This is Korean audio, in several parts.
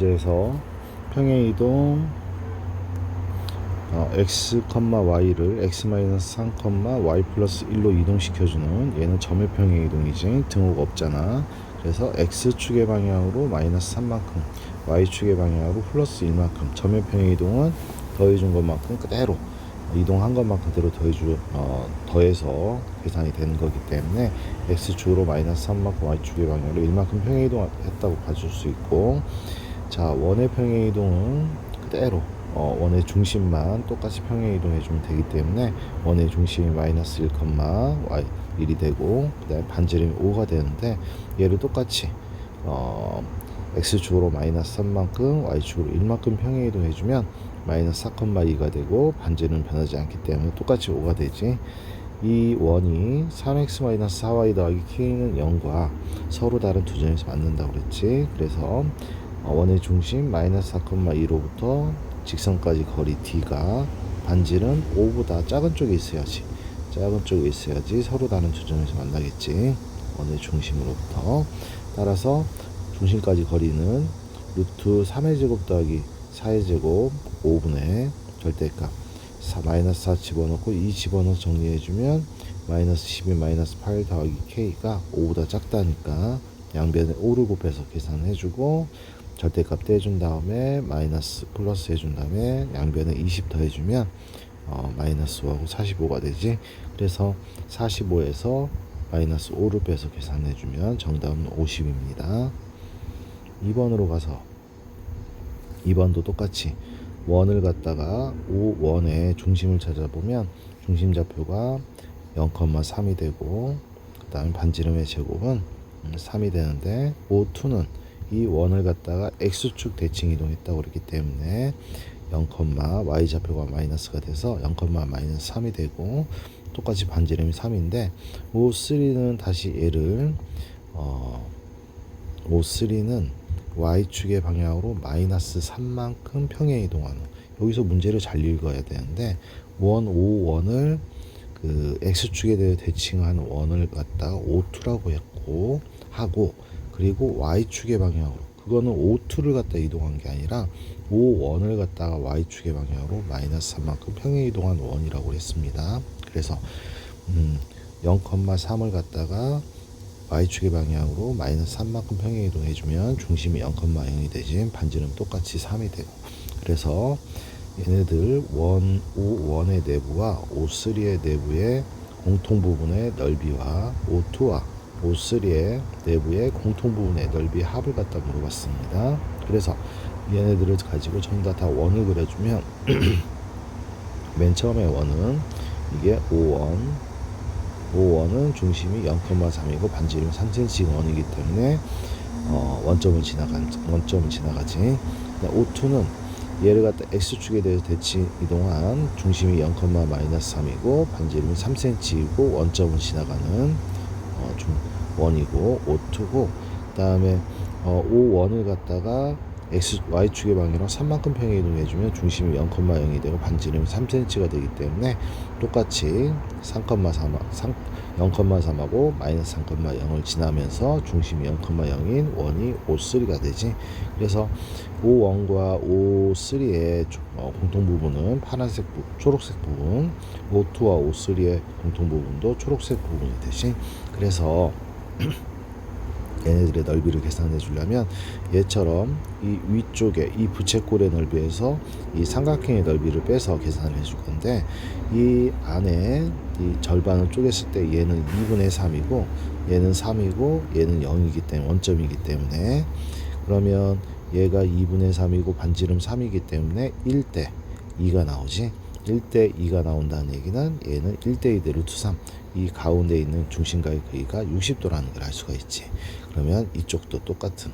문제에서 평행이동 x, y를 x-3, y 플러스 1로 이동시켜주는, 얘는 점의 평행이동이지 등호가 없잖아. 그래서 x축의 방향으로 마이너스 3만큼, y축의 방향으로 플러스 1만큼, 점의 평행이동은 더해준 것만큼 그대로 이동한 것만 그대로 더해서 계산이 되는 거기 때문에 x축으로 마이너스 3만큼, y축의 방향으로 1만큼 평행이동했다고 봐줄 수 있고, 자, 원의 평행이동은 그대로 원의 중심만 똑같이 평행이동 해주면 되기 때문에 원의 중심이 마이너스 1, y 1이 되고, 그 다음에 반지름이 5가 되는데, 얘를 똑같이 x축으로 마이너스 3만큼, y축으로 1만큼 평행이동 해주면 마이너스 4,2가 되고, 반지름은 변하지 않기 때문에 똑같이 5가 되지. 이 원이 3x-4y 더하기 k는 0과 서로 다른 두 점에서 만난다고 그랬지. 그래서 원의 중심 마이너스 4,2로부터 직선까지 거리 d가 반지름 5보다 작은 쪽에 있어야지 서로 다른 두 점에서 만나겠지. 원의 중심으로부터. 따라서 중심까지 거리는 루트 3의 제곱 더하기 4의 제곱 5분의 절대값 마이너스 4 집어넣고 2 집어넣어서 정리해주면 마이너스 12 마이너스 8 더하기 k가 5보다 작다니까 양변에 5를 곱해서 계산해주고, 절대값 떼준 다음에 마이너스 플러스 해준 다음에 양변에 20 더해주면 마이너스 5하고 45가 되지. 그래서 45에서 마이너스 5를 빼서 계산해주면 정답은 50입니다. 2번으로 가서 2번도 똑같이 원을 갖다가 5원의 중심을 찾아보면 중심좌표가 0,3이 되고, 그 다음에 반지름의 제곱은 3이 되는데, O2는 이 원을 갖다가 x축 대칭 이동했다고 그랬기 때문에 0, y좌표가 마이너스가 돼서 0, 마이너스 3이 되고, 똑같이 반지름이 3인데 O3는 다시 얘를 O3는 y축의 방향으로 마이너스 3만큼 평행이동하는, 여기서 문제를 잘 읽어야 되는데, 원 O1을 그 x축에 대해 대칭하는 원을 갖다가 O2라고 하고, 그리고 y축의 방향으로, 그거는 O2를 갖다 이동한 게 아니라 O1을 갖다가 y축의 방향으로 마이너스 3만큼 평행이동한 원이라고 했습니다. 그래서 0,3을 갖다가 y축의 방향으로 마이너스 3만큼 평행이동 해주면 중심이 0,0이 되지, 반지름 똑같이 3이 되고, 그래서 얘네들 O1의 내부와 O3의 내부의 공통 부분의 넓이와 O2와 O3의 내부의 공통 부분의 넓이의 합을 갖다 물어봤습니다. 그래서 얘네들을 가지고 전부 다 원을 그려주면 맨 처음에 원은 이게 O1은 중심이 0,3이고 반지름이 3cm 원이기 때문에 원점을 지나가지. O2는 얘를 갖다 x축에 대해서 대칭 이동한 중심이 0,-3이고 반지름이 3cm이고 원점을 지나가는 원이고 O2고, 그 다음에 O1을 갖다가 y축의 방향으로 3만큼 평행이동 해주면 중심이 0,0이 되고 반지름이 3cm가 되기 때문에 똑같이 0,3하고 마이너스 3,0을 지나면서 중심이 0,0인 원이 O3가 되지. 그래서 O1과 O3의 공통 부분은 파란색 초록색 부분, O2와 O3의 공통 부분도 초록색 부분이 되지. 그래서 얘네들의 넓이를 계산해 주려면 얘처럼 이 위쪽에 이 부채꼴의 넓이에서 이 삼각형의 넓이를 빼서 계산을 해줄 건데, 이 안에 이 절반을 쪼갰을 때 얘는 2분의 3이고 얘는 3이고 얘는 0이기 때문에 원점이기 때문에, 그러면 얘가 2분의 3이고 반지름 3이기 때문에 1대 2가 나오지. 1대 2가 나온다는 얘기는 얘는 1대 2 대 루트 3, 이 가운데 있는 중심과의 거리가 60도라는 걸 알 수가 있지. 그러면 이쪽도 똑같은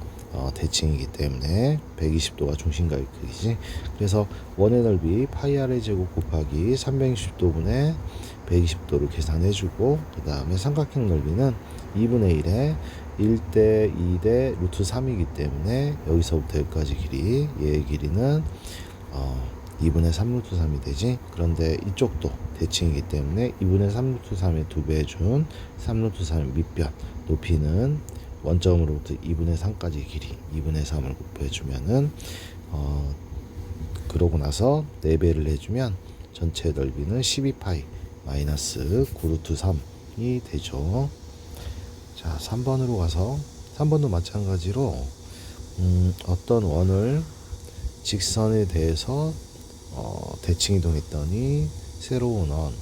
대칭이기 때문에 120도가 중심과의 거리지. 그래서 원의 넓이 파이 r의 제곱 곱하기 360도분의 120도를 계산해주고, 그 다음에 삼각형 넓이는 2분의 1에 1대 2 대 루트 3이기 때문에 여기서부터 여기까지 길이, 얘의 길이는 2분의 3 루트 3이 되지. 그런데 이쪽도 대칭이기 때문에 2분의 3 루트 3의 2배 준 3 루트 3의 밑변, 높이는 원점으로부터 2분의 3까지 길이 2분의 3을 곱해주면은 그러고 나서 4배를 해주면 전체 넓이는 12파이 마이너스 9루트 3이 되죠. 자, 3번으로 가서 3번도 마찬가지로 어떤 원을 직선에 대해서 대칭 이동했더니 새로운 원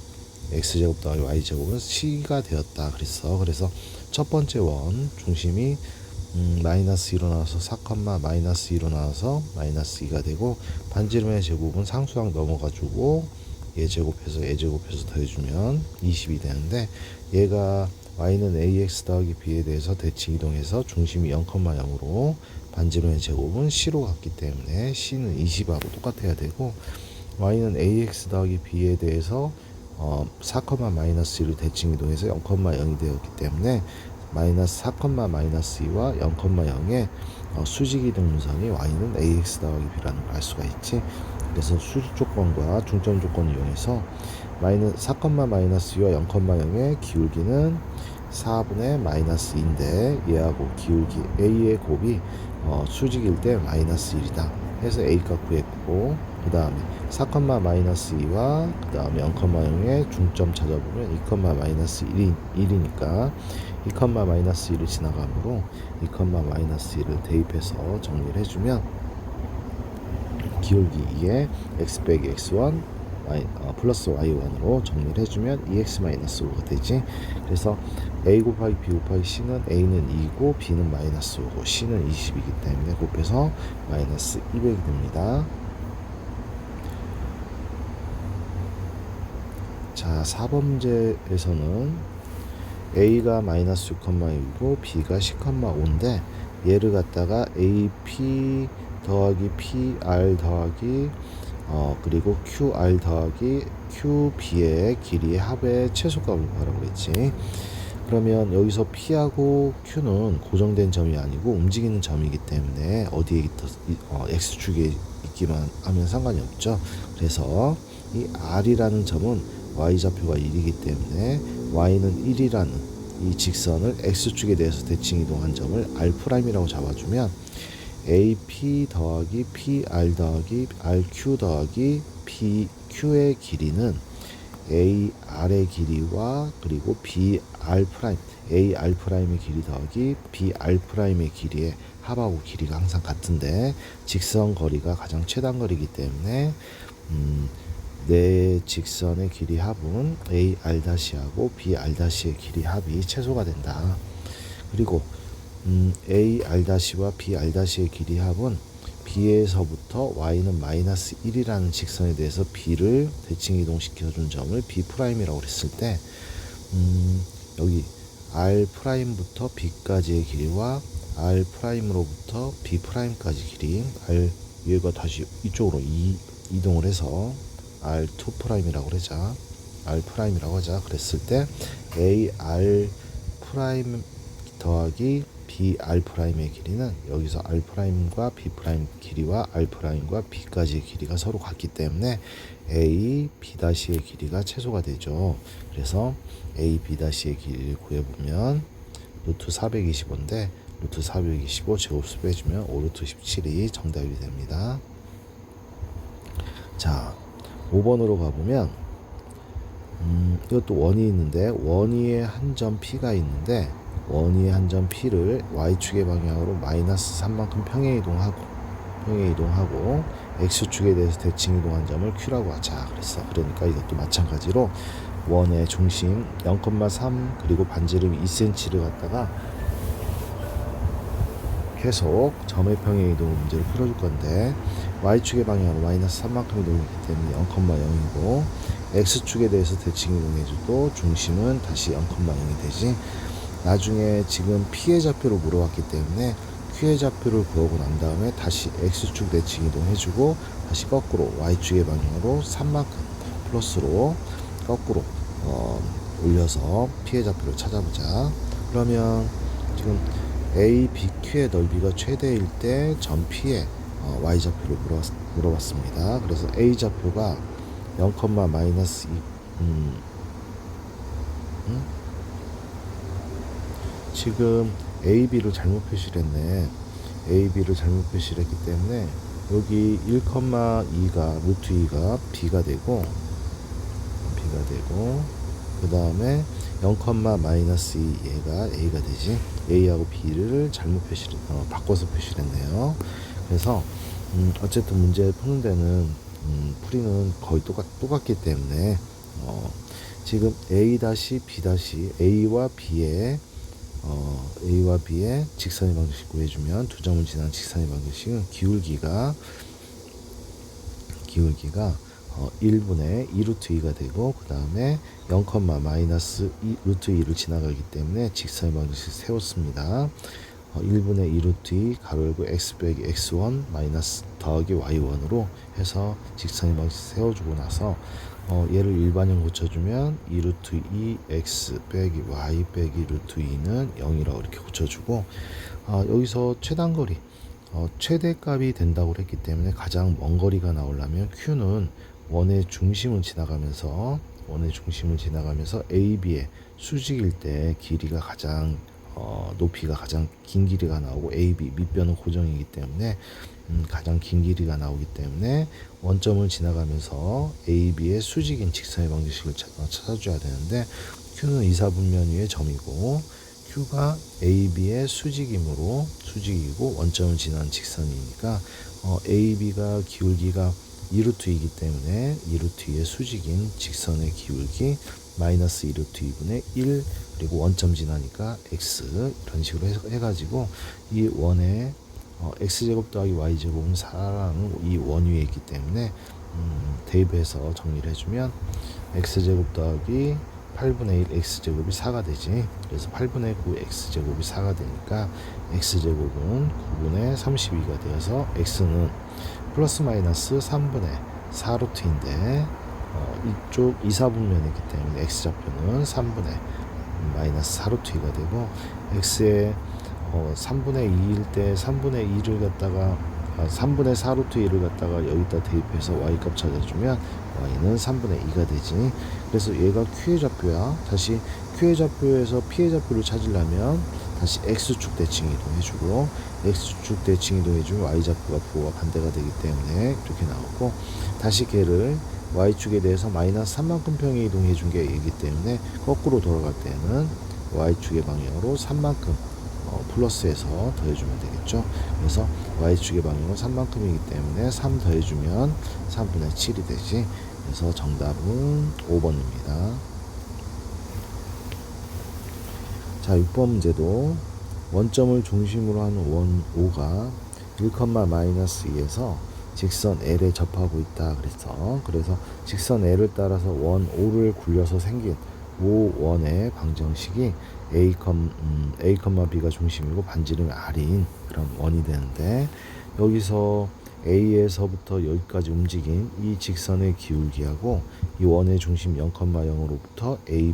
x제곱 더하기 y제곱은 c가 되었다 그랬어. 그래서 첫 번째 원 중심이 마이너스 2로 나와서 4, 마이너스 2로 나와서 마이너스 2가 되고 반지름의 제곱은 상수항 넘어가지고 얘제곱해서 더해주면 20이 되는데 얘가 y는 ax 더하기 b에 대해서 대칭 이동해서 중심이 0,0으로 반지름의 제곱은 c로 갔기 때문에 c는 20하고 똑같아야 되고 y는 ax 더하기 b에 대해서 4, 마이너스 1을 대칭 이동해서 0,0이 되었기 때문에 마이너스 4, 마이너스 2와 0,0의 수직 이동 분선이 y는 ax 더하기 b라는 걸 알 수가 있지. 그래서 수직 조건과 중점 조건을 이용해서 마이너스 4, 마이너스 2와 0,0의 기울기는 4분의 마이너스 2인데 얘하고 기울기 a의 곱이 수직일 때 마이너스 1이다 해서 a 값 구했고 그 다음에 4, 마이너스 2와 그 다음에 0,0의 중점 찾아보면 2, 마이너스 1이니까 2, 마이너스 1을 지나가므로 2, 마이너스 1을 대입해서 정리를 해주면 기울기 2에 x 빼기 x1 플러스 y1으로 정리를 해주면 2x-5가 되지. 그래서 a 곱하기 b 곱하기 c는 a는 2고 b는 마이너스 5고 c는 20이기 때문에 곱해서 마이너스 200이 됩니다. 자, 4번 문제에서는 a가 마이너스 6,2고 b가 10,5인데 얘를 갖다가 AP 더하기 PR 더하기 그리고 QR 더하기 QB의 길이의 합의 최소값을 구하라고 그랬지. 그러면 여기서 P하고 Q는 고정된 점이 아니고 움직이는 점이기 때문에 어디에 X축에 있기만 하면 상관이 없죠. 그래서 이 R이라는 점은 Y좌표가 1이기 때문에 Y는 1이라는 이 직선을 X축에 대해서 대칭 이동한 점을 R'이라고 잡아주면 AP 더하기 PR 더하기 RQ 더하기 PQ의 길이는 AR의 길이와 그리고 BR', AR'의 길이 더하기 BR'의 길이의 합하고 길이가 항상 같은데 직선 거리가 가장 최단 거리이기 때문에 내 직선의 길이 합은 AR'하고 BR'의 길이 합이 최소가 된다. 그리고 AR'와 BR'의 길이 합은 B에서부터 Y는 마이너스 1이라는 직선에 대해서 B를 대칭 이동시켜준 점을 B'이라고 했을 때 여기 R'부터 B까지의 길이와 R'으로부터 B'까지 길이 얘가 다시 이쪽으로 이동을 해서 R2'이라고 하자. R'이라고 하자. 그랬을 때 AR' 더하기 BR'의 길이는 여기서 R'과 B' 길이와 R'과 B까지의 길이가 서로 같기 때문에 A, B'의 길이가 최소가 되죠. 그래서 A, B'의 길이를 구해보면 루트 425인데 루트 425 제곱수 빼주면 5루트 17이 정답이 됩니다. 자, 5번으로 가보면 이것도 원이 있는데 원위에 한 점 P가 있는데 원위의 한 점 P를 Y축의 방향으로 마이너스 3만큼 평행 이동하고 X축에 대해서 대칭 이동한 점을 Q라고 하자 그랬어. 그러니까 이것도 마찬가지로 원의 중심 0,3 그리고 반지름 2cm를 갖다가 계속 점의 평행 이동 문제를 풀어줄 건데 Y축의 방향으로 마이너스 3만큼 이동이기 때문에 0,0이고 X축에 대해서 대칭 이동해줘도 중심은 다시 0,0이 되지. 나중에 지금 P의 좌표를 물어봤기 때문에 Q의 좌표를 구하고 난 다음에 다시 X축 대칭 이동해주고 다시 거꾸로 Y축의 방향으로 3만큼 플러스로 거꾸로 올려서 P의 좌표를 찾아보자. 그러면 지금 A, B, Q의 넓이가 최대일 때 점 P의 Y좌표를 물어봤습니다. 그래서 A좌표가 0, 마이너스 2 지금 A, B를 잘못 표시를 했네. A, B를 잘못 표시를 했기 때문에 여기 1,2가 루트 2가 B가 되고 그 다음에 0, 마이너스 2 얘가 A가 되지. A하고 B를 잘못 표시를 바꿔서 표시를 했네요. 그래서 어쨌든 문제 푸는 데는 풀이는 거의 똑같기 때문에 지금 A와 B의 직선의 방정식 구해주면 두 점을 지난 직선의 방정식은 기울기가 1분의 2 루트 2가 되고 그 다음에 0, 마이너스 2 루트 2를 지나가기 때문에 직선의 방정식 세웠습니다. 1분의 2 루트 2 가로 열고 x 빼기 x1 마이너스 더하기 y1으로 해서 직선의 방정식 세워주고 나서 얘를 일반형 고쳐주면 2 루트 2 x 빼기 y 빼기 루트 2는 0이라고 이렇게 고쳐주고 여기서 최단거리 최대값이 된다고 했기 때문에 가장 먼 거리가 나오려면 Q는 원의 중심을 지나가면서 AB의 수직일 때 길이가 가장 높이가 가장 긴 길이가 나오고 AB 밑변은 고정이기 때문에 가장 긴 길이가 나오기 때문에 원점을 지나가면서 AB의 수직인 직선의 방정식을 찾아줘야 되는데 Q는 이사분면 위의 점이고 Q가 AB의 수직이고 원점을 지난 직선이니까 AB가 기울기가 2루트2이기 때문에 2루트2의 수직인 직선의 기울기 마이너스 2루트 2분의 1 그리고 원점 지나니까 x 이런 식으로 해가지고 이 원의 x제곱 더하기 y제곱은 4라는 이 원 위에 있기 때문에 대입해서 정리를 해주면 x제곱 더하기 8분의 1 x제곱이 4가 되지. 그래서 8분의 9 x제곱이 4가 되니까 x제곱은 9분의 32가 되어서 x는 플러스 마이너스 3분의 4루트인데 이쪽 이사분면이기 때문에 x좌표는 3분의 마이너스 4루트가 되고 x의 3분의 2일 때 3분의 2를 갖다가 3분의 4루트 1을 갖다가 여기다 대입해서 y값 찾아주면 y는 3분의 2가 되지. 그래서 얘가 q의 좌표야. 다시 q의 좌표에서 p의 좌표를 찾으려면 다시 x축 대칭 이동해주고 x축 대칭 이동해주면 y좌표가 부호가 반대가 되기 때문에 이렇게 나오고 다시 걔를 y축에 대해서 마이너스 3만큼 평에 이동해 준 게 얘기 때문에 거꾸로 돌아갈 때는 y축의 방향으로 3만큼 플러스해서 더해주면 되겠죠. 그래서 y축의 방향은 3만큼이기 때문에 3 더해주면 3분의 7이 되지. 그래서 정답은 5번입니다. 자, 6번 문제도 원점을 중심으로 하는 원 O가 1, 마이너스 2에서 직선 L에 접하고 있다. 그래서 직선 L을 따라서 원 O를 굴려서 생긴 O원의 방정식이 A, B가 중심이고 반지름이 R인 그런 원이 되는데 여기서 A에서부터 여기까지 움직인 이 직선의 기울기하고 이 원의 중심 0, 0으로부터 A,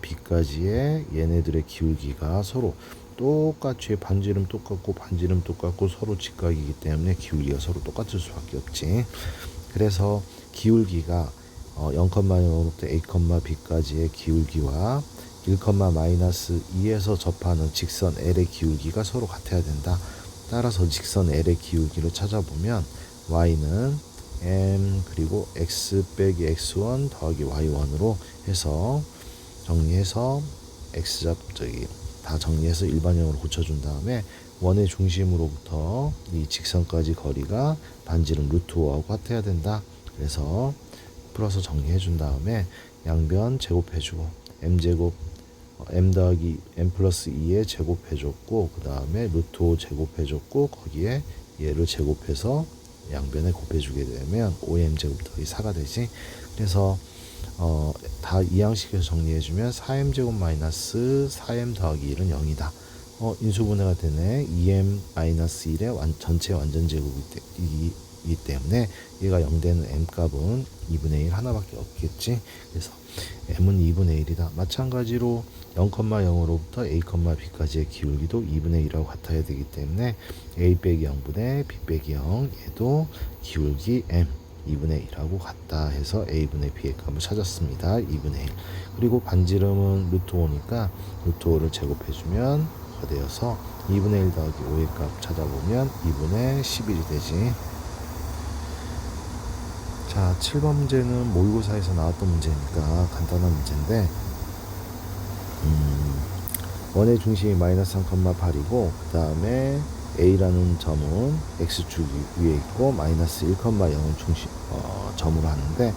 B까지의 얘네들의 기울기가 서로 똑같이 반지름 똑같고 서로 직각이기 때문에 기울기가 서로 똑같을 수밖에 없지. 그래서 기울기가 0, 0으로부터 A, B까지의 기울기와 1, 마이너스 2에서 접하는 직선 L의 기울기가 서로 같아야 된다. 따라서 직선 L의 기울기를 찾아보면 y는 m 그리고 x 빼기 x1 더하기 y1으로 해서 정리해서 다 정리해서 일반형으로 고쳐준 다음에 원의 중심으로부터 이 직선까지 거리가 반지름 루트 5하고 같아야 된다. 그래서 풀어서 정리해 준 다음에 양변 제곱해주고 m제곱 m 더하기 m 플러스 2에 제곱해줬고 그 다음에 루트 5 제곱해줬고 거기에 얘를 제곱해서 양변에 곱해주게 되면 5m 제곱 더하기 4가 되지. 그래서 다 이 양식에서 정리해주면 4m 제곱 마이너스 4m 더하기 1은 0이다. 인수분해가 되네. 2m 마이너스 1의 전체 완전 제곱이기 때문에 얘가 0 되는 m 값은 2분의 1 하나밖에 없겠지. 그래서 m은 2분의 1이다. 마찬가지로 0, 0으로부터 A, B까지의 기울기도 2분의 1하고 같아야 되기 때문에 A 빼기 0분의 B 빼기 0 얘도 기울기 m 2분의 1하고 같다 해서 A분의 B의 값을 찾았습니다. 2분의 1. 그리고 반지름은 루트 5니까 루트 5를 제곱해주면 5가 되어서 2분의 1 더하기 5의 값 찾아보면 2분의 11이 되지. 자, 7번 문제는 모의고사에서 나왔던 문제니까 간단한 문제인데, 원의 중심이 마이너스 3,8이고 그 다음에 A라는 점은 X축 위에 있고 마이너스 1,0은 중심 점으로 하는데,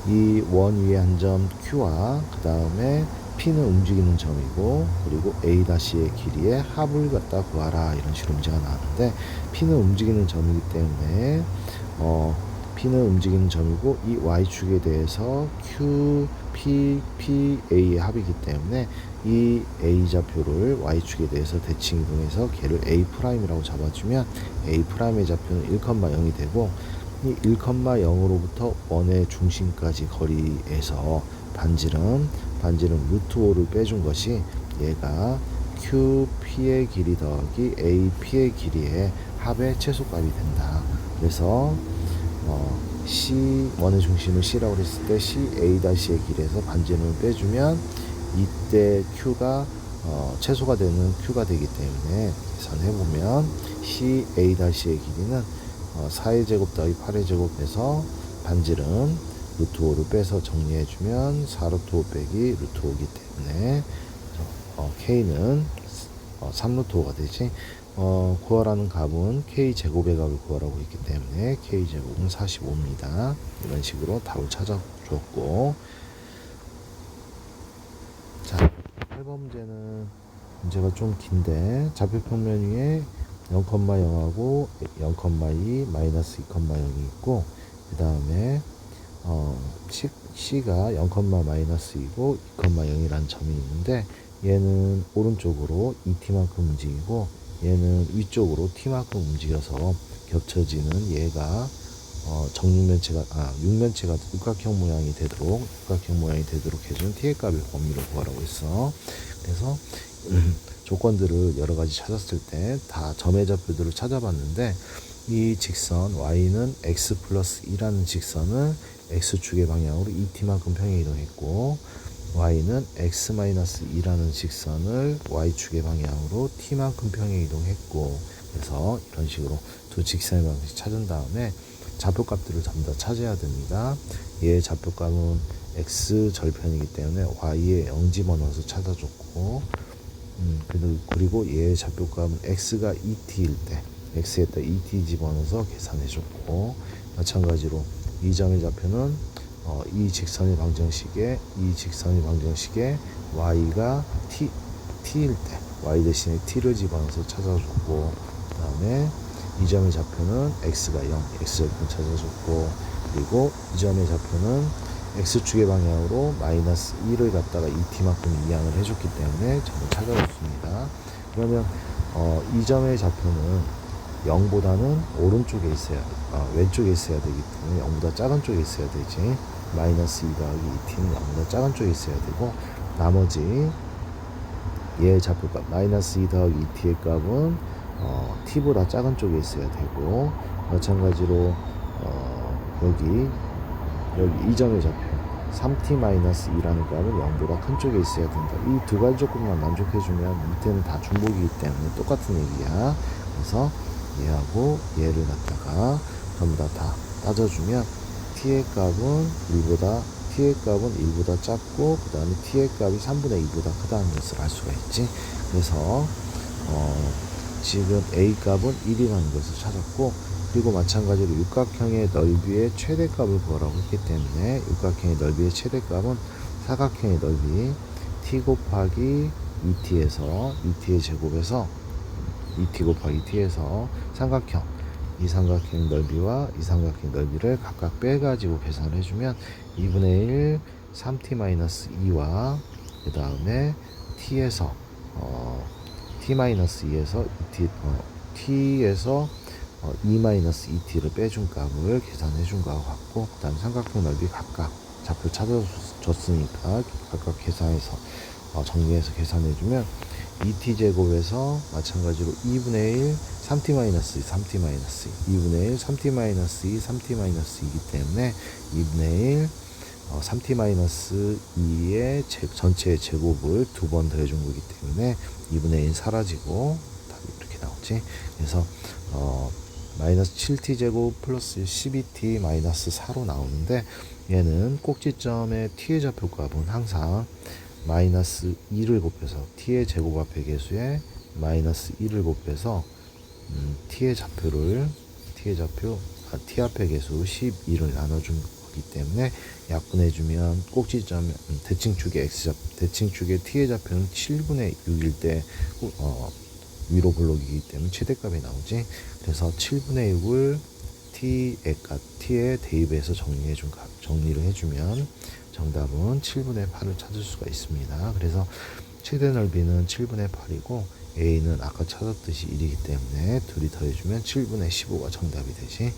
이 원 위에 한 점 Q와 그 다음에 P는 움직이는 점이고, 그리고 A-의 길이의 합을 갖다 구하라, 이런 식으로 문제가 나왔는데, P는 움직이는 점이기 때문에 P는 움직이는 점이고 이 Y축에 대해서 Q, P, P, A의 합이기 때문에 이 A 좌표를 Y축에 대해서 대칭 이동해서 걔를 A'이라고 잡아주면 A'의 좌표는 1,0이 되고, 이 1,0으로부터 원의 중심까지 거리에서 반지름 루트 5를 빼준 것이 얘가 QP의 길이 더하기 AP의 길이의 합의 최소값이 된다. 그래서 C, 원의 중심을 C라고 했을 때 CA-의 길에서 반지름을 빼주면 이때 Q가 최소가 되는 Q가 되기 때문에 계산해보면 CA-의 길이는 4의 제곱 더하기 8의 제곱에서 반지름 루트 5를 빼서 정리해주면 4 루트 5 빼기 루트 5이기 때문에 K는 3 루트 5가 되지. 구하라는 값은 K제곱의 값을 구하라고 했기 때문에 K제곱은 45입니다. 이런 식으로 답을 찾아주었고, 자, 8번 문제가 좀 긴데, 좌표평면 위에 0,0하고 0,2 마이너스 2,0이 있고, 그 다음에 C가 0,-2이고 2,0이라는 점이 있는데, 얘는 오른쪽으로 2t만큼 움직이고 얘는 위쪽으로 t만큼 움직여서 겹쳐지는 얘가 육면체가 육각형 모양이 되도록 해준 t의 값의 범위를 구하라고 했어. 그래서 조건들을 여러 가지 찾았을 때 다 점의 좌표들을 찾아봤는데, 이 직선 y는 x 플러스 2라는 직선을 x축의 방향으로 2t만큼 평행 이동했고, y는 x-2라는 직선을 y축의 방향으로 t만큼 평행 이동했고, 그래서 이런 식으로 두 직선의 방식 찾은 다음에 좌표값들을 전부 다 찾아야 됩니다. 얘의 좌표값은 x 절편이기 때문에 y에 0 집어넣어서 찾아줬고, 그리고 얘의 좌표값은 x가 2t일 때 x에다 2t 집어넣어서 계산해줬고, 마찬가지로 이 점의 좌표는 이 직선의 방정식에 y가 t일 때 y 대신에 t를 집어넣어서 찾아줬고, 그 다음에 이 점의 좌표는 x가 0, x절편 찾아줬고, 그리고 이 점의 좌표는 x축의 방향으로 마이너스 2를 갖다가 2t만큼 이항을 해줬기 때문에 점을 찾아줬습니다. 그러면 이 점의 좌표는 0보다는 오른쪽에 왼쪽에 있어야 되기 때문에 0보다 작은 쪽에 있어야 되지. 마이너스 2 더하기 2t는 0보다 작은 쪽에 있어야 되고, 나머지 얘의 좌표값 마이너스 2 더하기 2t의 값은 t보다 작은 쪽에 있어야 되고, 마찬가지로 여기 이 점의 좌표 3t-2라는 값은 0보다 큰 쪽에 있어야 된다. 이 두 가지 조건만 만족해주면 밑에는 다 중복이기 때문에 똑같은 얘기야. 그래서 얘하고 얘를 갖다가 전부 다 따져주면 t의 값은 1보다 작고, 그 다음에 t의 값이 3분의 2보다 크다는 것을 알 수가 있지. 그래서 지금 a 값은 1이라는 것을 찾았고, 그리고 마찬가지로 육각형의 넓이의 최대값을 구하라고 했기 때문에 육각형의 넓이의 최대값은 사각형의 넓이 t 곱하기 2t에서 2t의 제곱에서 2t 곱하기 t에서 이 삼각형 넓이와 이 삼각형 넓이를 각각 빼가지고 계산을 해주면 2분의 1 3t-2와 그 다음에 t에서 t-2에서 t에서 2-2t를 빼준 값을 계산해 준 거하고 같고, 그 다음에 삼각형 넓이 각각 좌표 찾아줬으니까 각각 계산해서 정리해서 계산해주면 2t제곱에서 마찬가지로 2분의 1 3t-2 2분의 1 3t-2 3t-2이기 때문에 2분의 1 3t-2의 전체 제곱을 두 번 더해준 거기 때문에 2분의 1 사라지고 답이 이렇게 나오지. 그래서 마이너스 7t 제곱 플러스 12t 마이너스 4로 나오는데, 얘는 꼭지점의 t의 좌표값은 항상 마이너스 2를 곱해서 t의 제곱합의 개수에 마이너스 1을 곱해서 t의 좌표 t 합의 개수 12를 나눠준 거기 때문에 약분해주면 꼭지점 대칭축의 대칭축의 t의 좌표는 7분의 6일 때 위로 블록이기 때문에 최대값이 나오지. 그래서 7분의 6을 t의 대입에서 정리를 해주면 정답은 7분의 8을 찾을 수가 있습니다. 그래서 최대 넓이는 7분의 8이고 a는 아까 찾았듯이 1이기 때문에 둘이 더해주면 7분의 15가 정답이 되지.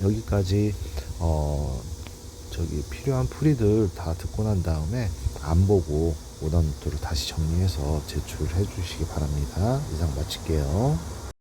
여기까지 필요한 풀이들 다 듣고 난 다음에 안 보고 오답노트를 다시 정리해서 제출해 주시기 바랍니다. 이상 마칠게요.